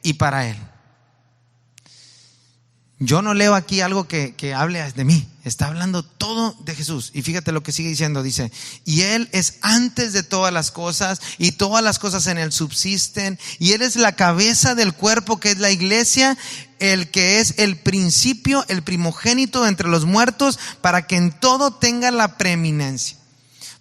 y para Él. Yo no leo aquí algo que hable de mí, está hablando todo de Jesús. Y fíjate lo que sigue diciendo, dice: y Él es antes de todas las cosas, y todas las cosas en Él subsisten, y Él es la cabeza del cuerpo, que es la iglesia, el que es el principio, el primogénito de entre los muertos, para que en todo tenga la preeminencia.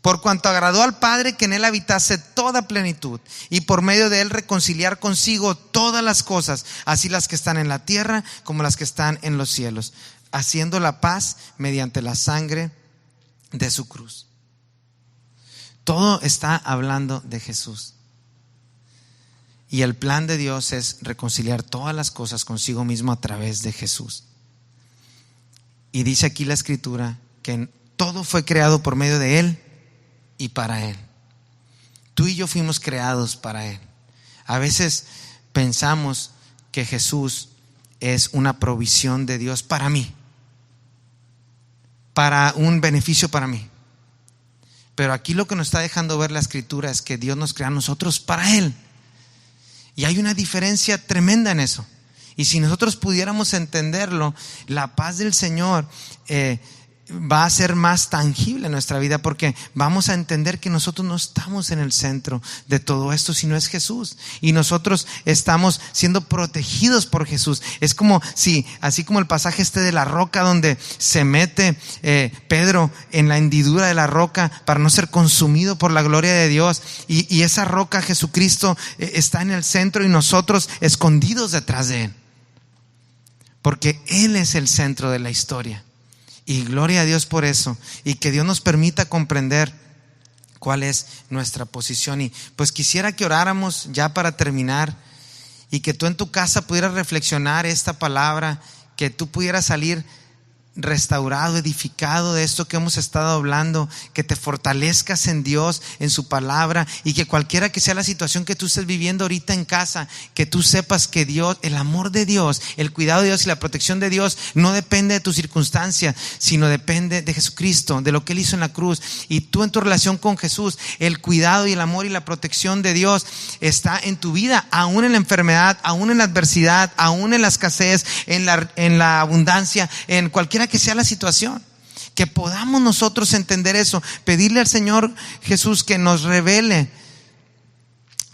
Por cuanto agradó al Padre que en Él habitase toda plenitud, y por medio de Él reconciliar consigo todas las cosas, así las que están en la tierra como las que están en los cielos, haciendo la paz mediante la sangre de su cruz. Todo está hablando de Jesús. Y el plan de Dios es reconciliar todas las cosas consigo mismo a través de Jesús. Y dice aquí la Escritura que todo fue creado por medio de Él y para Él. Tú y yo fuimos creados para Él. A veces pensamos que Jesús es una provisión de Dios para mí, para un beneficio para mí. Pero aquí lo que nos está dejando ver la Escritura es que Dios nos crea a nosotros para Él. Y hay una diferencia tremenda en eso. Y si nosotros pudiéramos entenderlo, la paz del Señor va a ser más tangible en nuestra vida, porque vamos a entender que nosotros no estamos en el centro de todo esto, sino es Jesús, y nosotros estamos siendo protegidos por Jesús. Es como si, así como el pasaje de la roca, donde se mete Pedro en la hendidura de la roca para no ser consumido por la gloria de Dios, y esa roca, Jesucristo, está en el centro y nosotros escondidos detrás de Él, porque Él es el centro de la historia. Y gloria a Dios por eso, y que Dios nos permita comprender cuál es nuestra posición. Y pues quisiera que oráramos ya para terminar, y que tú en tu casa pudieras reflexionar esta palabra, que tú pudieras salir restaurado, edificado de esto que hemos estado hablando, que te fortalezcas en Dios, en su palabra, y que cualquiera que sea la situación que tú estés viviendo ahorita en casa, que tú sepas que Dios, el amor de Dios, el cuidado de Dios y la protección de Dios no depende de tu circunstancia, sino depende de Jesucristo, de lo que Él hizo en la cruz. Y tú en tu relación con Jesús, el cuidado y el amor y la protección de Dios está en tu vida, aún en la enfermedad, aún en la adversidad, aún en la escasez, en la abundancia, en cualquiera que sea la situación. Que podamos nosotros entender eso, pedirle al Señor Jesús que nos revele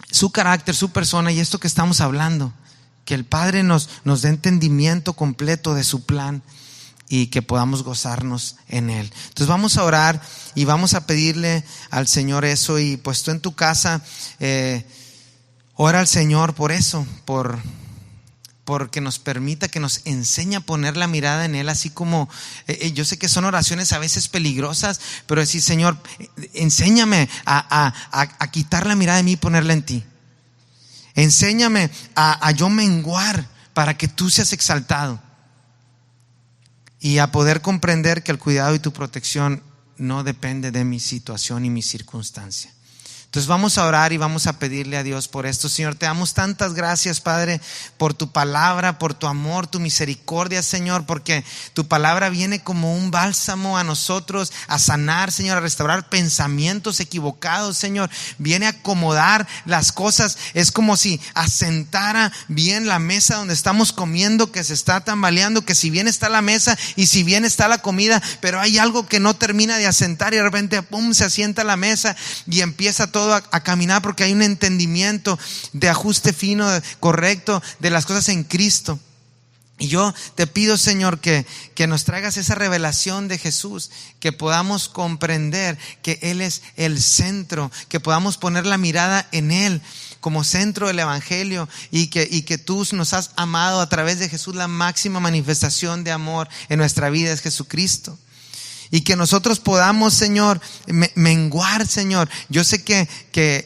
su carácter, su persona, y esto que estamos hablando, que el Padre nos dé entendimiento completo de su plan, y que podamos gozarnos en Él. Entonces vamos a orar y vamos a pedirle al Señor eso. Y pues tú en tu casa ora al Señor por eso, porque nos permita, que nos enseñe a poner la mirada en Él, así como yo sé que son oraciones a veces peligrosas, pero decir: Señor, enséñame a quitar la mirada de mí y ponerla en ti. Enséñame a yo menguar para que tú seas exaltado, y a poder comprender que el cuidado y tu protección no depende de mi situación y mi circunstancia. Entonces vamos a orar y vamos a pedirle a Dios por esto. Señor, te damos tantas gracias, Padre, por tu palabra, por tu amor, tu misericordia, Señor, porque tu palabra viene como un bálsamo a nosotros, a sanar, Señor, a restaurar pensamientos equivocados, Señor. Viene a acomodar las cosas. Es como si asentara bien la mesa donde estamos comiendo, que se está tambaleando, que si bien está la mesa y si bien está la comida, pero hay algo que no termina de asentar, y de repente pum, se asienta la mesa y empieza todo a caminar, porque hay un entendimiento de ajuste fino, correcto de las cosas en Cristo. Y yo te pido, Señor, que nos traigas esa revelación de Jesús, que podamos comprender que Él es el centro, que podamos poner la mirada en Él como centro del evangelio, y que tú nos has amado a través de Jesús. La máxima manifestación de amor en nuestra vida es Jesucristo. Y que nosotros podamos, Señor, menguar, Señor. Yo sé que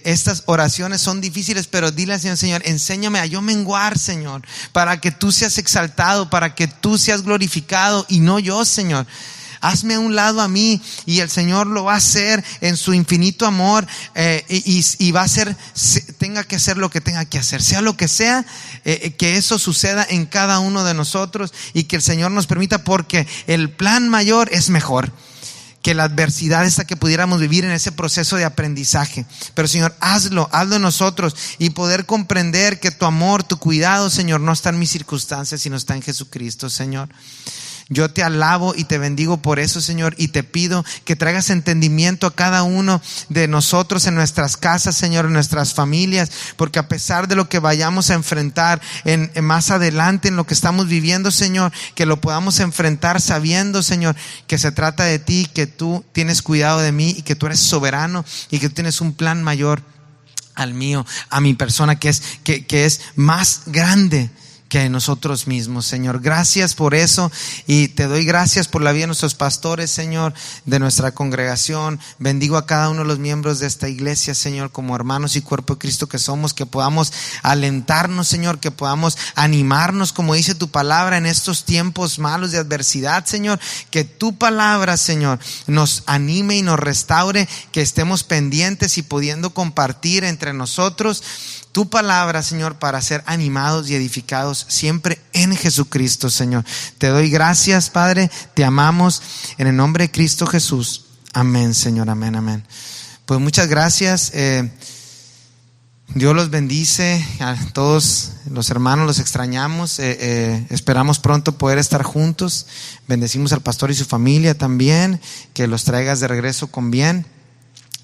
estas oraciones son difíciles, pero dile al Señor: Señor, enséñame a yo menguar, Señor, para que tú seas exaltado, para que tú seas glorificado y no yo, Señor. Hazme a un lado a mí, y el Señor lo va a hacer en su infinito amor, y va a hacer, tenga que hacer lo que tenga que hacer, sea lo que sea, que eso suceda en cada uno de nosotros, y que el Señor nos permita, porque el plan mayor es mejor que la adversidad esta que pudiéramos vivir en ese proceso de aprendizaje. Pero Señor, hazlo en nosotros, y poder comprender que tu amor, tu cuidado, Señor, no está en mis circunstancias, sino está en Jesucristo, Señor. Yo te alabo y te bendigo por eso, Señor, y te pido que traigas entendimiento a cada uno de nosotros en nuestras casas, Señor, en nuestras familias, porque a pesar de lo que vayamos a enfrentar en más adelante en lo que estamos viviendo, Señor, que lo podamos enfrentar sabiendo, Señor, que se trata de ti, que tú tienes cuidado de mí, y que tú eres soberano, y que tú tienes un plan mayor al mío, a mi persona, que es más grande que nosotros mismos, Señor. Gracias por eso, y te doy gracias por la vida de nuestros pastores, Señor, de nuestra congregación. Bendigo a cada uno de los miembros de esta iglesia, Señor, como hermanos y cuerpo de Cristo que somos, que podamos alentarnos, Señor, que podamos animarnos, como dice tu palabra, en estos tiempos malos de adversidad, Señor. Que tu palabra, Señor, nos anime y nos restaure, que estemos pendientes y pudiendo compartir entre nosotros tu palabra, Señor, para ser animados y edificados siempre en Jesucristo, Señor. Te doy gracias, Padre, te amamos en el nombre de Cristo Jesús. Amén, Señor, amén, amén. Pues muchas gracias. Dios los bendice, a todos los hermanos los extrañamos, esperamos pronto poder estar juntos. Bendecimos al pastor y su familia también, que los traigas de regreso con bien.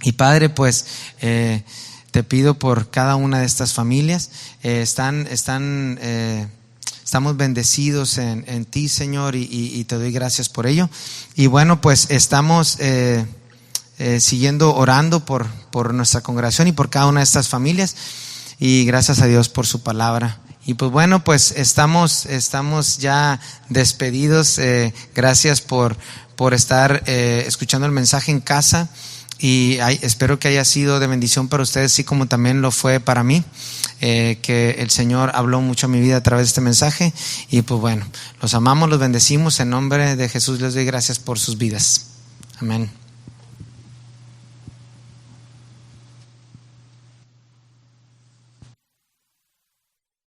Y Padre, pues te pido por cada una de estas familias, estamos bendecidos en ti, Señor, y te doy gracias por ello. Y bueno, pues estamos siguiendo orando por nuestra congregación y por cada una de estas familias, y gracias a Dios por su palabra. Y pues bueno, pues estamos ya despedidos. Gracias por estar escuchando el mensaje en casa, y espero que haya sido de bendición para ustedes, así como también lo fue para mí, que el Señor habló mucho a mi vida a través de este mensaje. Y pues bueno, los amamos, los bendecimos, en nombre de Jesús les doy gracias por sus vidas. Amén.